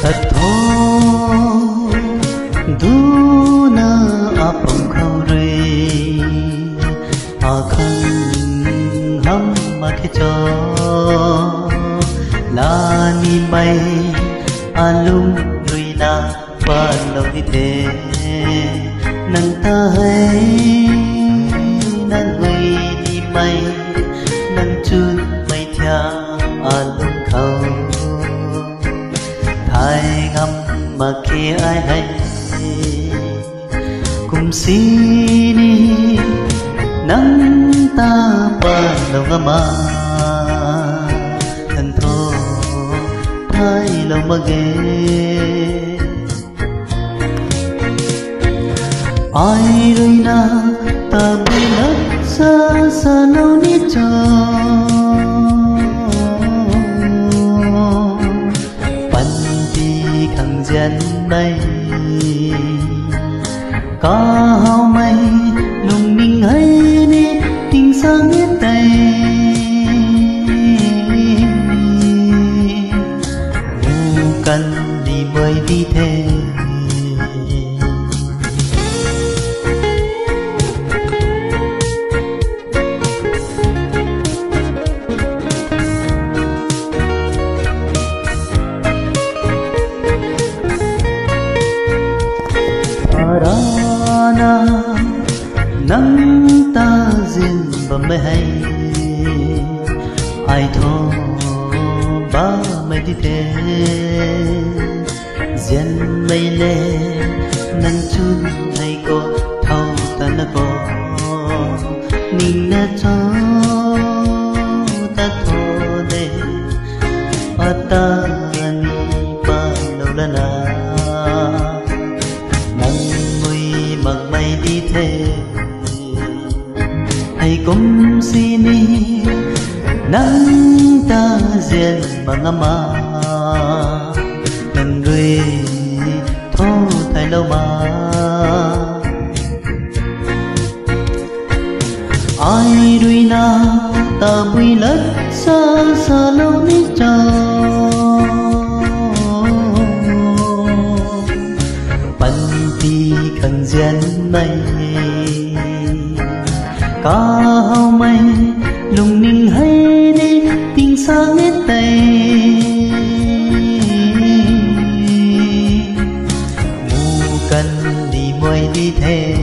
thật thô du na apong khâu re akhang ham ma ke cho la ni mai alum ruina pa lo ni the nang ta hai nang hui ni mai nang chun mai thia alum khâu ai ngâm mà kia ai hay cùng xin đi nắng ta ba lâu ngâm mà thân thô thái lâu mà ghê ai rồi na ta bị lất xa xa lâu nít cho dân đây có hao mây lùng ninh hay đi tình sáng nhất tay ngu cần đi mới đi thế Rana nắng ta duyên bầm mây hay ai thô ba mây đi thế duyên mây lê nắng chun hay cô thâu ta na cô ninh na cho ta thô đê ta ni ba lâu la na mặc mây đi thế hãy cùng xin đi nắng ta duyên bằng âm mà đừng người thô thay lâu mà ai đuôi na ta bùi lất xa xa lâu nít cho khăn duyên mây có hao mây lùng ninh hay đi tình sáng hết tay ngu cần đi mới đi thế